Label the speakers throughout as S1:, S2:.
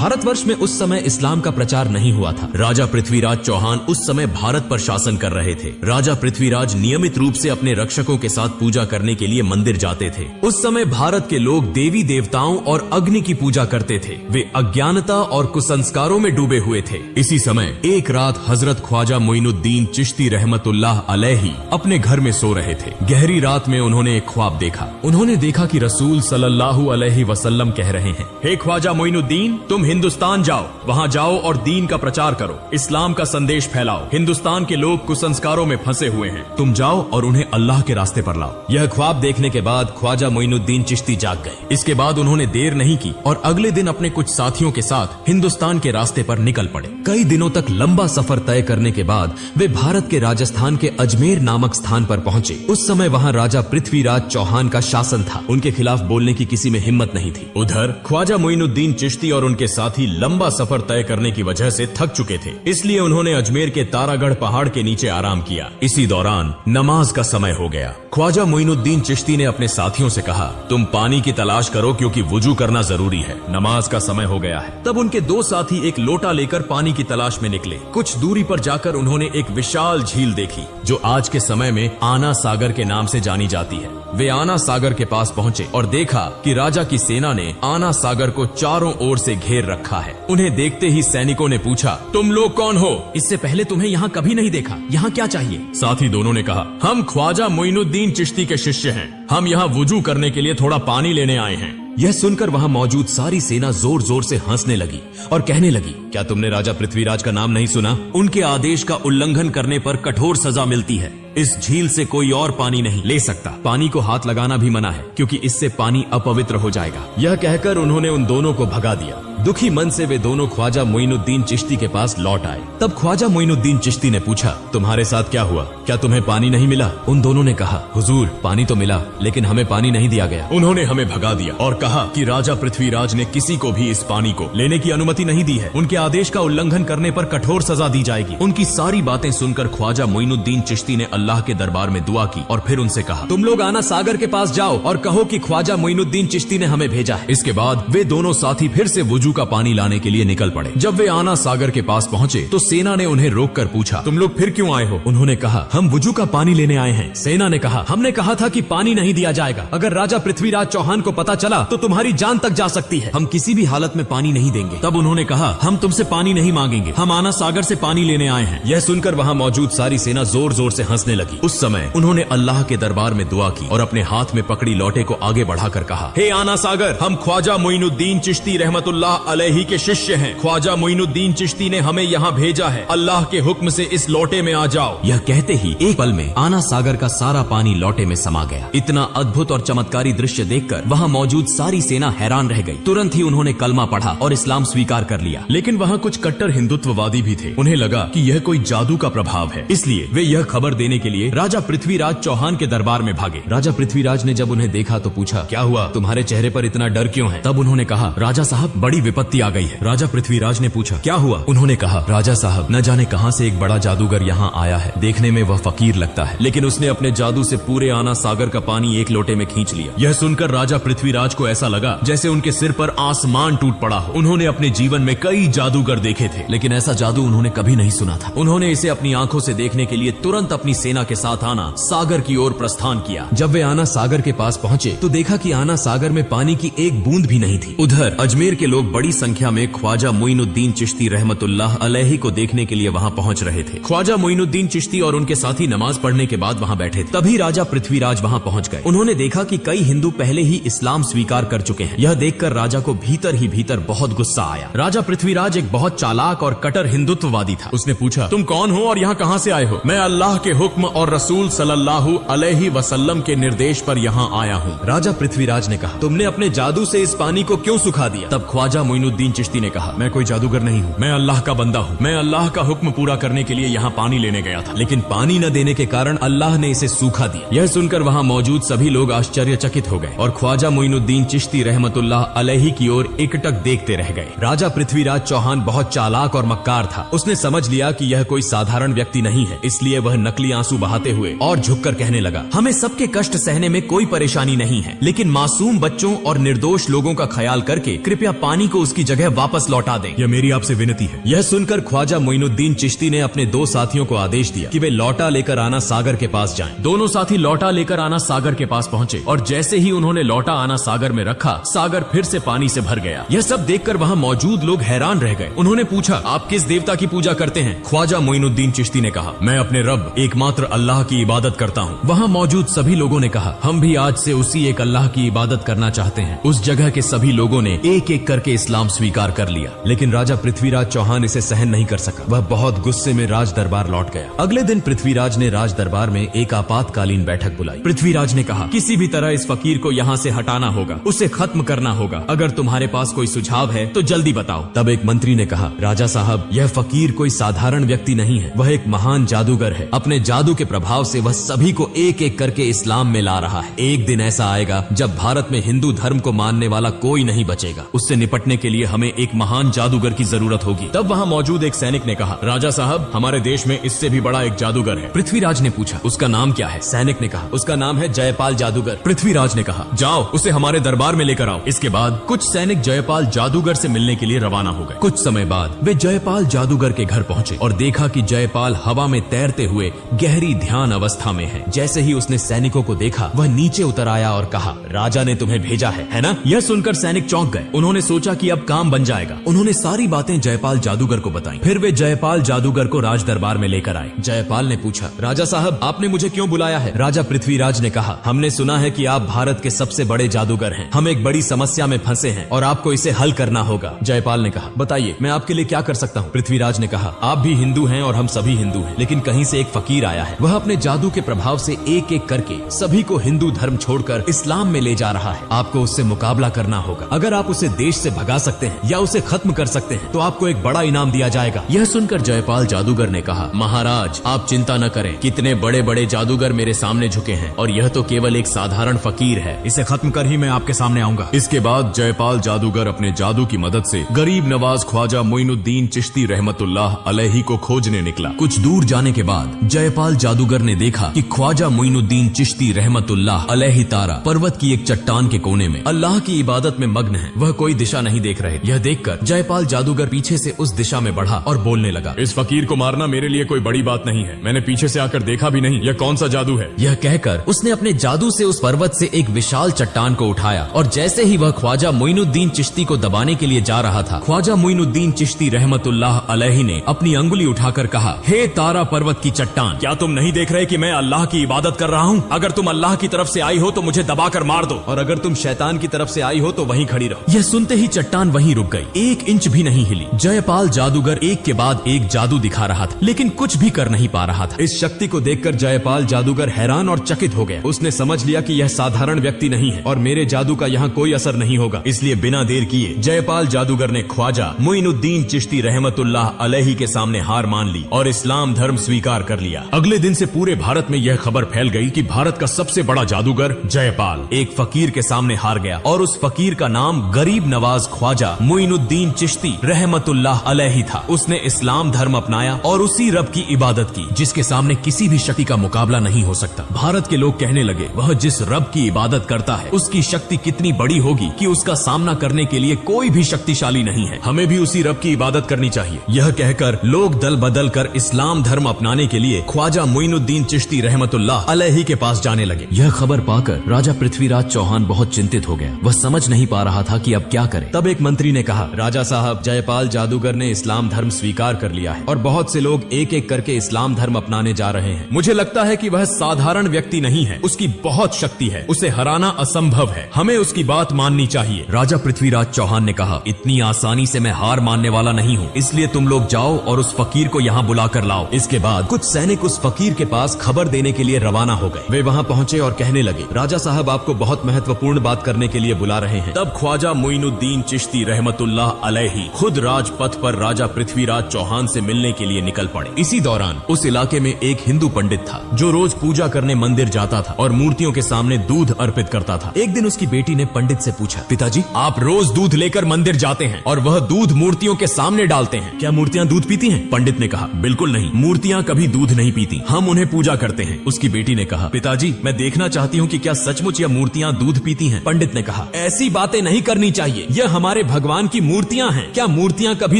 S1: भारतवर्ष में उस समय इस्लाम का प्रचार नहीं हुआ था। राजा पृथ्वीराज चौहान उस समय भारत पर शासन कर रहे थे। राजा पृथ्वीराज नियमित रूप से अपने रक्षकों के साथ पूजा करने के लिए मंदिर जाते थे। उस समय भारत के लोग देवी देवताओं और अग्नि की पूजा करते थे। वे अज्ञानता और कुसंस्कारों में डूबे हुए थे। इसी समय एक रात हजरत ख्वाजा मोइनुद्दीन चिश्ती रहमतुल्लाह अलैहि अपने घर में सो रहे थे। गहरी रात में उन्होंने एक ख्वाब देखा। उन्होंने देखा कि रसूल सल्लल्लाहु अलैहि वसल्लम कह रहे हैं, हे ख्वाजा मोइनुद्दीन, तुम हिंदुस्तान जाओ, वहाँ जाओ और दीन का प्रचार करो, इस्लाम का संदेश फैलाओ। हिंदुस्तान के लोग कुसंस्कारों में फंसे हुए हैं, तुम जाओ और उन्हें अल्लाह के रास्ते पर लाओ। यह ख्वाब देखने के बाद ख्वाजा मोइनुद्दीन चिश्ती जाग गए। इसके बाद उन्होंने देर नहीं की और अगले दिन अपने कुछ साथियों के साथ हिंदुस्तान के रास्ते पर निकल पड़े। कई दिनों तक लंबा सफर तय करने के बाद वे भारत के राजस्थान के अजमेर नामक स्थान पर पहुंचे। उस समय वहां राजा पृथ्वीराज चौहान का शासन था। उनके खिलाफ बोलने की किसी में हिम्मत नहीं थी। उधर ख्वाजा मोइनुद्दीन चिश्ती और उनके साथी लंबा सफर तय करने की वजह से थक चुके थे, इसलिए उन्होंने अजमेर के तारागढ़ पहाड़ के नीचे आराम किया। इसी दौरान नमाज का समय हो गया। ख्वाजा मोइनुद्दीन चिश्ती ने अपने साथियों से कहा, तुम पानी की तलाश करो क्योंकि वुजू करना जरूरी है, नमाज का समय हो गया है। तब उनके दो साथी एक लोटा लेकर पानी की तलाश में निकले। कुछ दूरी पर जाकर उन्होंने एक विशाल झील देखी जो आज के समय में आना सागर के नाम से जानी जाती है। वे आना सागर के पास पहुंचे और देखा कि राजा की सेना ने आना सागर को चारों ओर से घेर रखा है। उन्हें देखते ही सैनिकों ने पूछा, तुम लोग कौन हो? इससे पहले तुम्हें यहाँ कभी नहीं देखा, यहाँ क्या चाहिए? साथी दोनों ने कहा, हम ख्वाजा मोइनुद्दीन चिश्ती के शिष्य हैं, हम यहाँ वुजू करने के लिए थोड़ा पानी लेने आए हैं। यह सुनकर वहां मौजूद सारी सेना जोर जोर से हंसने लगी और कहने लगी, क्या तुमने राजा पृथ्वीराज का नाम नहीं सुना? उनके आदेश का उल्लंघन करने पर कठोर सजा मिलती है। इस झील से कोई और पानी नहीं ले सकता। पानी को हाथ लगाना भी मना है क्योंकि इससे पानी अपवित्र हो जाएगा। यह कहकर उन्होंने उन दोनों को भगा दिया। दुखी मन से वे दोनों ख्वाजा मोइनुद्दीन चिश्ती के पास लौट आए। तब ख्वाजा मोइनुद्दीन चिश्ती ने पूछा, तुम्हारे साथ क्या हुआ? क्या तुम्हें पानी नहीं मिला? उन दोनों ने कहा, हुजूर, पानी तो मिला लेकिन हमें पानी नहीं दिया गया। उन्होंने हमें भगा दिया और कहा कि राजा पृथ्वीराज ने किसी को भी इस पानी को लेने की अनुमति नहीं दी है। उनके आदेश का उल्लंघन करने पर कठोर सजा दी जाएगी। उनकी सारी बातें सुनकर ख्वाजा मोइनुद्दीन चिश्ती ने अल्लाह के दरबार में दुआ की और फिर उनसे कहा, तुम लोग आना सागर के पास जाओ और कहो कि ख्वाजा मोइनुद्दीन चिश्ती ने हमें भेजा है। इसके बाद वे दोनों साथी फिर से वुजू का पानी लाने के लिए निकल पड़े। जब वे आना सागर के पास पहुंचे तो सेना ने उन्हें रोककर पूछा, तुम लोग फिर क्यों आए हो? उन्होंने कहा, हम वुजू का पानी लेने आए हैं। सेना ने कहा, हमने कहा था कि पानी नहीं दिया जाएगा। अगर राजा पृथ्वीराज चौहान को पता चला तो तुम्हारी जान तक जा सकती है। हम किसी भी हालत में पानी नहीं देंगे। तब उन्होंने कहा, हम तुमसे पानी नहीं मांगेंगे, हम आना सागर से पानी लेने आए हैं। यह सुनकर वहाँ मौजूद सारी सेना जोर जोर से हंसने लगी। उस समय उन्होंने अल्लाह के दरबार में दुआ की और अपने हाथ में पकड़ी लोटे को आगे बढ़ाकर कहा, हे आना सागर, हम ख्वाजा मोइनुद्दीन चिश्ती रहमतुल्लाह अलैहि के शिष्य हैं। ख्वाजा मोइनुद्दीन चिश्ती ने हमें यहाँ भेजा है। अल्लाह के हुक्म से इस लोटे में आ जाओ। यह कहते ही एक पल में आना सागर का सारा पानी लोटे में समा गया। इतना अद्भुत और चमत्कारी दृश्य देखकर वहाँ मौजूद सारी सेना हैरान रह गई। तुरंत ही उन्होंने कलमा पढ़ा और इस्लाम स्वीकार कर लिया। लेकिन वहाँ कुछ कट्टर हिंदुत्ववादी भी थे। उन्हें लगा कि यह कोई जादू का प्रभाव है, इसलिए वे यह खबर देने के लिए राजा पृथ्वीराज चौहान के दरबार में भागे। राजा पृथ्वीराज ने जब उन्हें देखा तो पूछा, क्या हुआ? तुम्हारे चेहरे पर इतना डर क्यों है? तब उन्होंने कहा, राजा साहब, बड़ी विपत्ति आ गई है। राजा पृथ्वीराज ने पूछा, क्या हुआ? उन्होंने कहा, राजा साहब, न जाने कहां से एक बड़ा जादूगर यहाँ आया है। देखने में वह फकीर लगता है, लेकिन उसने अपने जादू से पूरे आना सागर का पानी एक लोटे में खींच लिया। यह सुनकर राजा पृथ्वीराज को ऐसा लगा जैसे उनके सिर पर आसमान टूट पड़ा हो। उन्होंने अपने जीवन में कई जादूगर देखे थे, लेकिन ऐसा जादू उन्होंने कभी नहीं सुना था। उन्होंने इसे अपनी आंखों से देखने के लिए तुरंत अपनी सेना के साथ आना सागर की ओर प्रस्थान किया। जब वे आना सागर के पास पहुंचे तो देखा कि आना सागर में पानी की एक बूंद भी नहीं थी। उधर अजमेर के लोग बड़ी संख्या में ख्वाजा मोइनुद्दीन चिश्ती रहमतुल्लाह अलैहि को देखने के लिए वहां पहुंच रहे थे। ख्वाजा मोइनुद्दीन चिश्ती और उनके साथी नमाज पढ़ने के बाद वहां बैठे थे। तभी राजा पृथ्वीराज वहां पहुंच गए। उन्होंने देखा कि कई हिंदू पहले ही इस्लाम स्वीकार कर चुके हैं। यह देखकर राजा को भीतर ही भीतर बहुत गुस्सा आया। राजा पृथ्वीराज एक बहुत चालाक और कट्टर हिंदुत्ववादी था। उसने पूछा, तुम कौन हो और यहाँ कहाँ से आए हो? मैं अल्लाह के हुक्म और रसूल सल्लल्लाहु अलैहि वसल्लम के निर्देश पर यहाँ आया हूँ। राजा पृथ्वीराज ने कहा, तुमने अपने जादू से इस पानी को क्यों सुखा दिया? तब ख्वाजा मोइनुद्दीन चिश्ती ने कहा, मैं कोई जादूगर नहीं हूँ, मैं अल्लाह का बंदा हूँ। मैं अल्लाह का हुक्म पूरा करने के लिए यहाँ पानी लेने गया था, लेकिन पानी न देने के कारण अल्लाह ने इसे सूखा दिया। यह सुनकर वहाँ मौजूद सभी लोग आश्चर्यचकित हो गए और ख्वाजा मोइनुद्दीन चिश्ती रहमतुल्लाह अलैहि की ओर एकटक देखते रह गए। राजा पृथ्वीराज चौहान बहुत चालाक और मक्कार था। उसने समझ लिया कि यह कोई साधारण व्यक्ति नहीं है, इसलिए वह नकली आंसू बहाते हुए और झुककर कहने लगा, हमें सबके कष्ट सहने में कोई परेशानी नहीं है, लेकिन मासूम बच्चों और निर्दोष लोगों का ख्याल करके कृपया पानी को उसकी जगह वापस लौटा दें।
S2: यह मेरी आपसे विनती है।
S1: यह सुनकर ख्वाजा मोइनुद्दीन चिश्ती ने अपने 2 साथियों को आदेश दिया कि वे लौटा लेकर आना सागर के पास जाएं। दोनों साथी लौटा लेकर आना सागर के पास पहुंचे और जैसे ही उन्होंने लौटा आना सागर में रखा, सागर फिर से पानी से भर गया। यह सब देखकर वहां मौजूद लोग हैरान रह गए। उन्होंने पूछा, आप किस देवता की पूजा करते हैं? ख्वाजा मोइनुद्दीन चिश्ती ने कहा, मैं अपने रब एकमात्र अल्लाह की इबादत करता हूँ। वहाँ मौजूद सभी लोगों ने कहा, हम भी आज से उसी एक अल्लाह की इबादत करना चाहते हैं। उस जगह के सभी लोगों ने एक एक करके इस्लाम स्वीकार कर लिया, लेकिन राजा पृथ्वीराज चौहान इसे सहन नहीं कर सका। वह बहुत गुस्से में राज दरबार लौट गया। अगले दिन पृथ्वीराज ने राज दरबार में एक आपातकालीन बैठक बुलाई। पृथ्वीराज ने कहा, किसी भी तरह इस फकीर को यहाँ से हटाना होगा, उसे खत्म करना होगा। अगर तुम्हारे पास कोई सुझाव है तो जल्दी बताओ। तब एक मंत्री ने कहा, राजा साहब, यह फकीर कोई साधारण व्यक्ति नहीं है, वह एक महान जादूगर है। अपने जादू के प्रभाव से वह सभी को एक एक करके इस्लाम में ला रहा है। एक दिन ऐसा आएगा जब भारत में हिंदू धर्म को मानने वाला कोई नहीं बचेगा। उससे निपटने के लिए हमें एक महान जादूगर की जरूरत होगी। तब वहाँ मौजूद एक सैनिक ने कहा, राजा साहब, हमारे देश में इससे भी बड़ा एक जादूगर है। पृथ्वीराज ने पूछा, उसका नाम क्या है? सैनिक ने कहा, उसका नाम है जयपाल जादूगर। पृथ्वीराज ने कहा, जाओ उसे हमारे दरबार में लेकर आओ। इसके बाद कुछ सैनिक जयपाल जादूगर से मिलने के लिए रवाना हो गए। कुछ समय बाद वे जयपाल जादूगर के घर पहुंचे और देखा कि जयपाल हवा में तैरते हुए गहरी ध्यान अवस्था में है। जैसे ही उसने सैनिकों को देखा, वह नीचे उतर आया और कहा, राजा ने तुम्हें भेजा है ना? यह सुनकर सैनिक चौंक गए। उन्होंने सोचा कि अब काम बन जाएगा। उन्होंने सारी बातें जयपाल जादूगर को बताई। फिर वे जयपाल जादूगर को राज दरबार में लेकर आए। जयपाल ने पूछा, राजा साहब, आपने मुझे क्यों बुलाया है? राजा पृथ्वीराज ने कहा, हमने सुना है कि आप भारत के सबसे बड़े जादूगर हैं। हम एक बड़ी समस्या में फंसे हैं और आपको इसे हल करना होगा। जयपाल ने कहा, बताइए, मैं आपके लिए क्या कर सकता हूँ? पृथ्वीराज ने कहा, आप भी हिंदू हैं और हम सभी हिंदू हैं, लेकिन कहीं से एक फकीर आया है। वह अपने जादू के प्रभाव से एक एक करके सभी को हिंदू धर्म छोड़कर इस्लाम में ले जा रहा है। आपको उससे मुकाबला करना होगा। अगर आप उसे देश से भगा सकते हैं या उसे खत्म कर सकते हैं तो आपको एक बड़ा इनाम दिया जाएगा। यह सुनकर जयपाल जादूगर ने कहा, महाराज, आप चिंता न करें। कितने बड़े बड़े जादूगर मेरे सामने झुके हैं और यह तो केवल एक साधारण फकीर है।
S2: इसे खत्म कर ही मैं आपके सामने आऊंगा।
S1: इसके बाद जयपाल जादूगर अपने जादू की मदद से गरीब नवाज ख्वाजा मोइनुद्दीन चिश्ती रहमतुल्लाह अलैहि को खोजने निकला। कुछ दूर जाने के बाद जयपाल जादूगर ने देखा कि ख्वाजा मोइनुद्दीन चिश्ती रहमतुल्लाह अलैहि तारा पर्वत की एक चट्टान के कोने में अल्लाह की इबादत में मग्न है। वह कोई दिशा नहीं देख रहे। यह देखकर जयपाल जादूगर पीछे से उस दिशा में बढ़ा और बोलने लगा, इस फकीर को मारना मेरे लिए कोई बड़ी बात नहीं है। मैंने पीछे से आकर देखा भी नहीं। यह कौन सा जादू है? यह कहकर उसने अपने जादू से उस पर्वत से एक विशाल चट्टान को उठाया और जैसे ही वह ख्वाजा मोइनुद्दीन चिश्ती को दबाने के लिए जा रहा था, ख्वाजा मोइनुद्दीन चिश्ती रहमतुल्लाह अलैहि ने अपनी अंगुली उठाकर कहा, हे तारा पर्वत की चट्टान, क्या तुम नहीं देख रहे कि मैं अल्लाह की इबादत कर रहा हूँ? अगर तुम अल्लाह की तरफ से आई हो तो मुझे दबाकर मार दो, और अगर तुम शैतान की तरफ से आई हो तो वहीं खड़ी रहो। यह सुनते ही चट्टान वहीं रुक गई, 1 इंच भी नहीं हिली। जयपाल जादूगर एक के बाद एक जादू दिखा रहा था, लेकिन कुछ भी कर नहीं पा रहा था। इस शक्ति को देखकर जयपाल जादूगर हैरान और चकित हो गया। उसने समझ लिया कि यह साधारण व्यक्ति नहीं है और मेरे जादू का यहाँ कोई असर नहीं होगा। इसलिए बिना देर किए जयपाल जादूगर ने ख्वाजा मोइनुद्दीन चिश्ती रहमतुल्लाह अलैहि के सामने हार मान ली और इस्लाम धर्म स्वीकार कर लिया। अगले दिन से पूरे भारत में यह खबर फैल गई कि भारत का सबसे बड़ा जादूगर जयपाल एक फकीर के सामने हार गया और उस फकीर का नाम गरीब नवाज ख्वाजा मोइनुद्दीन चिश्ती रहमतुल्लाह अलैहि था। उसने इस्लाम धर्म अपनाया और उसी रब की इबादत की जिसके सामने किसी भी शक्ति का मुकाबला नहीं हो सकता। भारत के लोग कहने लगे, वह जिस रब की इबादत करता है उसकी शक्ति कितनी बड़ी होगी कि उसका सामना करने के लिए कोई भी शक्तिशाली नहीं है। हमें भी उसी रब की इबादत करनी चाहिए। यह कहकर लोग दल बदल कर इस्लाम धर्म अपनाने के लिए ख्वाजा मोइनुद्दीन चिश्ती रहमतुल्लाह अलैहि के पास जाने लगे। यह खबर पाकर राजा पृथ्वीराज चौहान बहुत चिंतित हो गया। वह समझ नहीं पा रहा था कि अब क्या करे। तब एक मंत्री ने कहा, राजा साहब, जयपाल जादूगर ने इस्लाम धर्म स्वीकार कर लिया है और बहुत से लोग एक एक करके इस्लाम धर्म अपनाने जा रहे हैं। मुझे लगता है कि वह साधारण व्यक्ति नहीं है, उसकी बहुत शक्ति है, उसे हराना असंभव है। हमें उसकी बात माननी चाहिए। राजा पृथ्वीराज चौहान ने कहा, इतनी आसानी से मैं हार मानने वाला नहीं हूँ, इसलिए तुम लोग जाओ और उस फकीर को यहाँ बुला कर लाओ। इसके बाद कुछ सैनिक उस फकीर के पास खबर देने के लिए रवाना हो गए। वे वहाँ पहुँचे और कहने लगे, राजा साहब आपको बहुत महत्वपूर्ण बात करने के लिए बुला रहे हैं। तब ख्वाजा मोइनुद्दीन चिश्ती रहमतुल्लाह अलैहि खुद राजपथ पर राजा पृथ्वीराज चौहान से मिलने के लिए निकल पड़े। इसी दौरान उस इलाके में एक हिंदू पंडित था जो रोज पूजा करने मंदिर जाता था और मूर्तियों के सामने दूध अर्पित करता था। एक दिन उसकी बेटी ने पंडित से पूछा, पिताजी, आप रोज दूध लेकर मंदिर जाते हैं और वह दूध मूर्तियों के सामने डालते हैं, क्या मूर्तियाँ दूध पीती हैं? पंडित ने कहा, बिल्कुल नहीं, मूर्तियाँ कभी दूध नहीं पीती, हम उन्हें पूजा करते हैं। उसकी बेटी ने कहा, पिताजी, मैं देखना चाहती हूँ कि क्या सचमुच यह मूर्तियाँ दूध पीती हैं? पंडित ने कहा, ऐसी बातें नहीं करनी चाहिए, यह हमारे भगवान की मूर्तियाँ हैं। क्या मूर्तियाँ कभी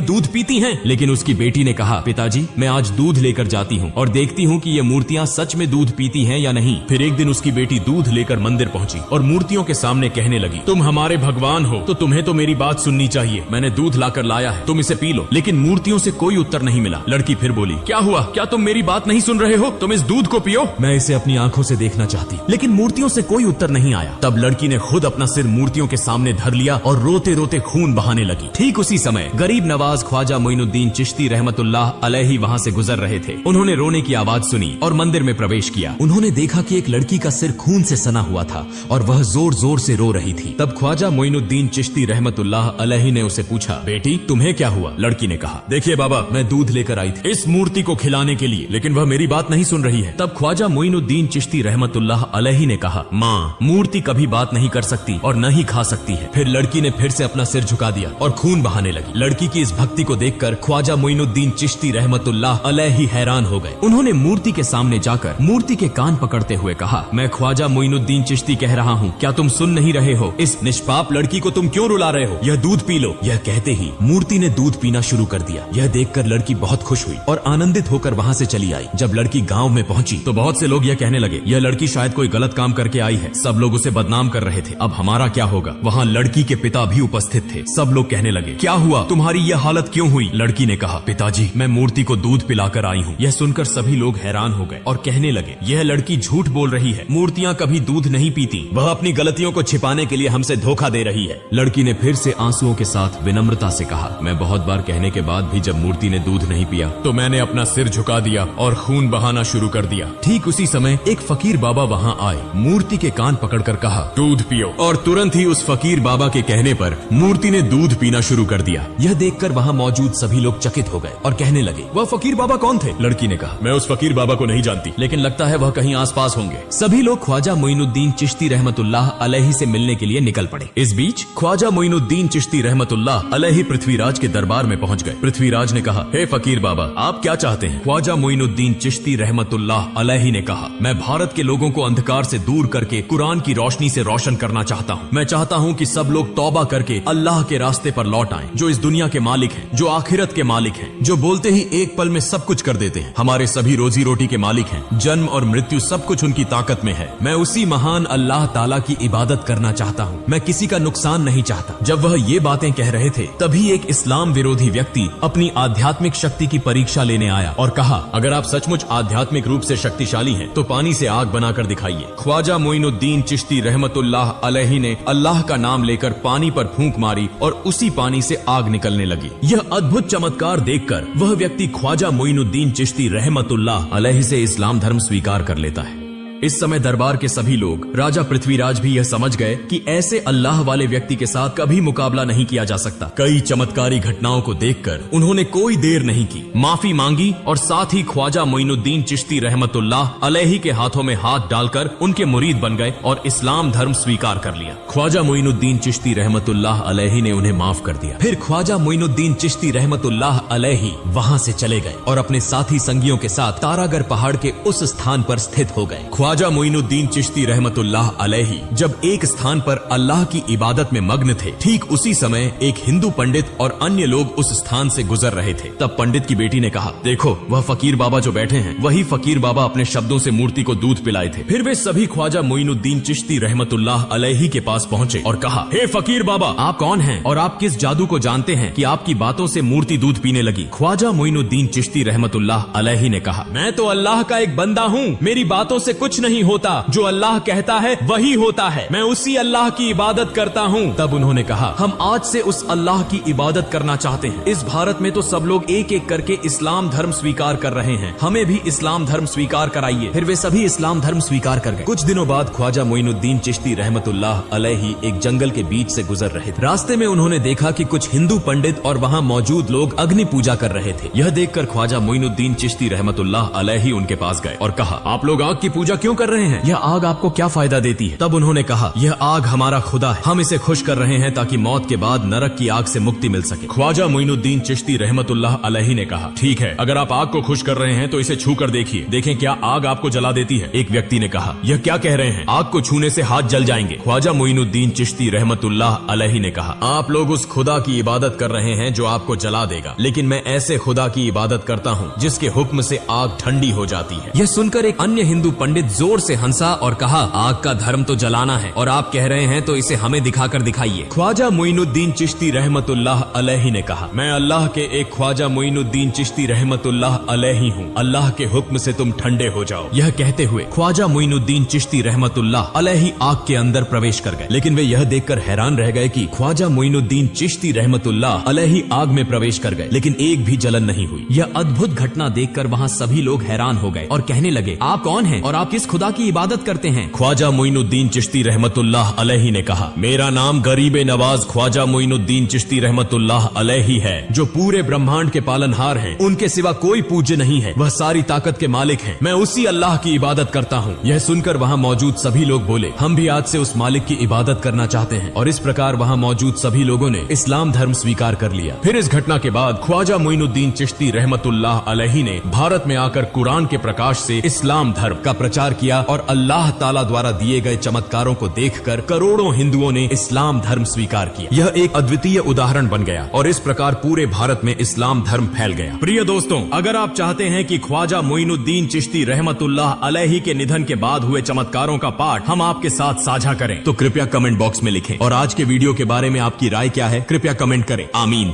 S1: दूध पीती हैं? लेकिन उसकी बेटी ने कहा, पिताजी मैं आज दूध लेकर जाती हूँ और देखती हूँ कि ये मूर्तियाँ सच में दूध पीती हैं या नहीं। फिर एक दिन उसकी बेटी दूध लेकर मंदिर पहुँची और मूर्तियों के सामने कहने लगी, तुम हमारे भगवान हो तो तुम्हें तो मेरी बात सुननी चाहिए। मैंने दूध लाकर लाया है, तुम इसे पी लो। लेकिन मूर्तियों से कोई उत्तर नहीं मिला। लड़की फिर बोली, क्या हुआ? क्या तुम मेरी बात नहीं सुन रहे हो? तुम इस दूध को पियो, मैं इसे अपनी आंखों से देखना चाहती। लेकिन मूर्तियों से कोई उत्तर नहीं आया। तब लड़की ने खुद अपना सिर मूर्तियों के सामने धर लिया और रोते रोते खून बहाने लगी। ठीक उसी समय गरीब नवाज ख्वाजा मोइनुद्दीन चिश्ती रहमतुल्लाह अलैहि वहाँ से गुजर रहे थे। उन्होंने रोने की आवाज सुनी और मंदिर में प्रवेश किया। उन्होंने देखा कि एक लड़की का सिर खून से सना हुआ था और वह जोर जोर से रो रही थी। तब ख्वाजा मोइनुद्दीन चिश्ती रहमतुल्लाह अलैहि ने उसे पूछा, बेटी तुम्हें क्या हुआ? लड़की ने कहा, देखिए बाबा, मैं दूध लेकर आई थी इस मूर्ति को खिलाने के लिए, लेकिन वह मेरी बात नहीं सुन रही है। तब ख्वाजा मोइनुद्दीन चिश्ती रहमतुल्लाह अलैहि ने कहा, माँ, मूर्ति कभी बात नहीं कर सकती और न ही खा सकती है। फिर लड़की ने फिर से अपना सिर झुका दिया और खून बहाने लगी। लड़की की इस भक्ति को देखकर ख्वाजा मोइनुद्दीन चिश्ती रहमतुल्लाह अलैहि हैरान हो गए। उन्होंने मूर्ति के सामने जाकर मूर्ति के कान पकड़ते हुए कहा, मैं ख्वाजा मोइनुद्दीन चिश्ती कह रहा हूँ, क्या तुम सुन नहीं रहे हो? इस निष्पाप लड़की को तुम क्यों रुला रहे हो? यह दूध पी लो। यह कहते ही मूर्ति ने दूध पीना शुरू कर दिया। यह देखकर लड़की बहुत खुश हुई और आनंदित होकर वहाँ से चली आई। जब लड़की गाँव में पहुँची तो बहुत से लोग यह कहने लगे, यह लड़की शायद कोई गलत काम करके आई है। सब लोग उसे बदनाम कर रहे थे। अब हमारा क्या होगा? वहाँ लड़की के पिता भी उपस्थित थे। सब लोग कहने लगे, क्या हुआ? तुम्हारी यह हालत क्यों हुई? लड़की ने कहा, पिताजी मैं मूर्ति को दूध पिलाकर आई हूँ। यह सुनकर सभी लोग हैरान हो गए और कहने लगे, यह लड़की झूठ बोल रही है। मूर्तियाँ कभी दूध नहीं पीती। वह अपनी गलतियों को छिपाने के लिए हमसे धोखा दे रही है। लड़की ने फिर से आंसुओं के साथ विनम्रता से कहा, मैं बहुत बार कहने के बाद भी जब मूर्ति ने दूध नहीं पिया तो मैंने अपना सिर झुका दिया और खून बहाना शुरू कर दिया। ठीक उसी समय एक फकीर बाबा वहाँ आए। मूर्ति के कान पकड़कर कहा, दूध पियो। और तुरंत ही उस फकीर बाबा के कहने पर मूर्ति ने दूध पीना शुरू कर दिया। यह देखकर वहाँ मौजूद सभी लोग चकित हो गए और कहने लगे, वह फकीर बाबा कौन थे? लड़की ने कहा, मैं उस फकीर बाबा को नहीं जानती, लेकिन लगता है वह कहीं आसपास होंगे। सभी लोग ख्वाजा मोइनुद्दीन चिश्ती रहमतुल्लाह अलैहि से मिलने के लिए निकल पड़े। इस बीच ख्वाजा मोइनुद्दीन चिश्ती रहमतुल्लाह अलैहि पृथ्वीराज के दरबार में पहुंच गए। पृथ्वीराज ने कहा, हे फकीर बाबा, आप क्या चाहते हैं? ख्वाजा मोइनुद्दीन चिश्ती रहमतुल्लाह अलैहि ने कहा, मैं भारत के लोगों को अंधकार से दूर करके कुरान की रोशनी से रोशन करना चाहता हूँ। मैं चाहता हूँ कि सब लोग तौबा करके अल्लाह के रास्ते पर लौट आएं, जो इस दुनिया के मालिक हैं, जो आखिरत के मालिक हैं, जो बोलते ही एक पल में सब कुछ कर देते हैं। हमारे सभी रोजी रोटी के मालिक हैं। जन्म और मृत्यु सब कुछ उनकी ताकत में है। मैं उसी महान अल्लाह ताला की इबादत करना चाहता हूँ। मैं किसी का नुकसान नहीं चाहता। जब वह ये बातें कह रहे थे तभी एक इस्लाम विरोधी व्यक्ति अपनी आध्यात्मिक शक्ति की परीक्षा लेने आया और कहा, अगर आप सचमुच आध्यात्मिक रूप से शक्तिशाली हैं तो पानी से आग बनाकर दिखाइए। ख्वाजा मोइनुद्दीन चिश्ती रहमतुल्लाह अलैहि ने अल्लाह का नाम लेकर पानी पर फूंक मारी और उसी पानी से आग निकलने लगी। यह अद्भुत चमत्कार देखकर वह व्यक्ति ख्वाजा मोइनुद्दीन चिश्ती रहमतुल्लाह अलैहि से इस्लाम धर्म स्वीकार कर लेता है। इस समय दरबार के सभी लोग, राजा पृथ्वीराज भी यह समझ गए कि ऐसे अल्लाह वाले व्यक्ति के साथ कभी मुकाबला नहीं किया जा सकता। कई चमत्कारी घटनाओं को देखकर उन्होंने कोई देर नहीं की, माफी मांगी और साथ ही ख्वाजा मोइनुद्दीन चिश्ती रहमतुल्लाह अलैहि के हाथों में हाथ डालकर उनके मुरीद बन गए और इस्लाम धर्म स्वीकार कर लिया। ख्वाजा मोइनुद्दीन चिश्ती रहमतुल्लाह अलैहि ने उन्हें माफ कर दिया। फिर ख्वाजा मोइनुद्दीन चिश्ती रहमतुल्लाह अलैहि वहाँ से चले गए और अपने साथी संगियों के साथ तारागढ़ पहाड़ के उस स्थान पर स्थित हो गए। ख्वाजा मोइनुद्दीन चिश्ती रहमतुल्लाह अलैहि जब एक स्थान पर अल्लाह की इबादत में मग्न थे, ठीक उसी समय एक हिंदू पंडित और अन्य लोग उस स्थान से गुजर रहे थे। तब पंडित की बेटी ने कहा, देखो वह फकीर बाबा जो बैठे हैं, वही फकीर बाबा अपने शब्दों से मूर्ति को दूध पिलाए थे। फिर वे सभी ख्वाजा मोइनुद्दीन चिश्ती रहमतुल्लाह अलैहि के पास पहुँचे और कहा, हे फकीर बाबा, आप कौन हैं और आप किस जादू को जानते हैं कि आपकी बातों से मूर्ति दूध पीने लगी? ख्वाजा मोइनुद्दीन चिश्ती रहमतुल्लाह अलैहि ने कहा, मैं तो अल्लाह का एक बंदा हूँ। मेरी बातों से कुछ नहीं होता। जो अल्लाह कहता है वही होता है। मैं उसी अल्लाह की इबादत करता हूँ। तब उन्होंने कहा, हम आज से उस अल्लाह की इबादत करना चाहते हैं। इस भारत में तो सब लोग एक एक करके इस्लाम धर्म स्वीकार कर रहे हैं, हमें भी इस्लाम धर्म स्वीकार कराइए। फिर वे सभी इस्लाम धर्म स्वीकार कर गए। कुछ दिनों बाद ख्वाजा मोइनुद्दीन चिश्ती रहमतुल्लाह अलैहि एक जंगल के बीच से गुजर रहे थे। रास्ते में उन्होंने देखा कि कुछ हिंदू पंडित और वहाँ मौजूद लोग अग्नि पूजा कर रहे थे। यह देखकर ख्वाजा मोइनुद्दीन चिश्ती रहमतुल्लाह अलैहि उनके पास गए और कहा, आप लोग आग की पूजा क्यों
S2: क्यों कर रहे हैं? यह आग आपको क्या फायदा देती है? तब उन्होंने कहा, यह आग हमारा खुदा है, हम इसे खुश कर रहे हैं ताकि मौत के बाद नरक की आग से मुक्ति मिल सके। ख्वाजा मोइनुद्दीन चिश्ती रहमतुल्लाह अलैहि ने कहा, ठीक है, अगर आप आग को खुश कर रहे हैं तो इसे छू कर देखिए, देखें क्या आग आपको जला देती है। एक व्यक्ति ने कहा, यह क्या कह रहे हैं, आग को छूने से हाथ जल जाएंगे। ख्वाजा मोइनुद्दीन चिश्ती रहमतुल्लाह अलैहि ने कहा, आप लोग उस खुदा की इबादत कर रहे हैं जो आपको जला देगा, लेकिन मैं ऐसे खुदा की इबादत करता हूँ जिसके हुक्म से आग ठंडी हो जाती है। यह सुनकर एक अन्य हिंदू पंडित जोर से हंसा और कहा, आग का धर्म तो जलाना है और आप कह रहे हैं तो इसे हमें दिखाकर दिखाइए। ख्वाजा मोइनुद्दीन चिश्ती रहमतुल्लाह अलैहि ने कहा, मैं अल्लाह के एक ख्वाजा मोइनुद्दीन चिश्ती रहमतुल्लाह अलैहि हूँ, अल्लाह के हुक्म से तुम ठंडे हो जाओ। यह कहते हुए ख्वाजा मोइनुद्दीन चिश्ती रहमतुल्लाह अलैहि आग के अंदर प्रवेश कर गए, लेकिन वे यह देखकर हैरान रह गए कि ख्वाजा मोइनुद्दीन चिश्ती रहमतुल्लाह अलैहि आग में प्रवेश कर गए, लेकिन एक भी जलन नहीं हुई। यह अद्भुत घटना देखकर वहाँ सभी लोग हैरान हो गए और कहने लगे, आप कौन हैं और आप किस खुदा की इबादत करते हैं? ख्वाजा मोइनुद्दीन चिश्ती रहमतुल्लाह अलैहि ने कहा, मेरा नाम गरीबे नवाज ख्वाजा मोइनुद्दीन चिश्ती रहमतुल्लाह अलैहि है, जो पूरे ब्रह्मांड के पालनहार हैं, उनके सिवा कोई पूज्य नहीं है, वह सारी ताकत के मालिक हैं, मैं उसी अल्लाह की इबादत करता हूँ। यह सुनकर वहाँ मौजूद सभी लोग बोले, हम भी आज से उस मालिक की इबादत करना चाहते हैं, और इस प्रकार वहाँ मौजूद सभी लोगों ने इस्लाम धर्म स्वीकार कर लिया। फिर इस घटना के बाद ख्वाजा मोइनुद्दीन चिश्ती रहमतुल्लाह अलैहि ने भारत में आकर कुरान के प्रकाश से इस्लाम धर्म का प्रचार किया और अल्लाह ताला द्वारा दिए गए चमत्कारों को देखकर करोड़ों हिंदुओं ने इस्लाम धर्म स्वीकार किया। यह एक अद्वितीय उदाहरण बन गया और इस प्रकार पूरे भारत में इस्लाम धर्म फैल गया। प्रिय दोस्तों, अगर आप चाहते हैं कि ख्वाजा मोइनुद्दीन चिश्ती रहमतुल्लाह अलैहि के निधन के बाद हुए चमत्कारों का पाठ हम आपके साथ साझा करें तो कृपया कमेंट बॉक्स में लिखें, और आज के वीडियो के बारे में आपकी राय क्या है कृपया कमेंट करें। आमीन।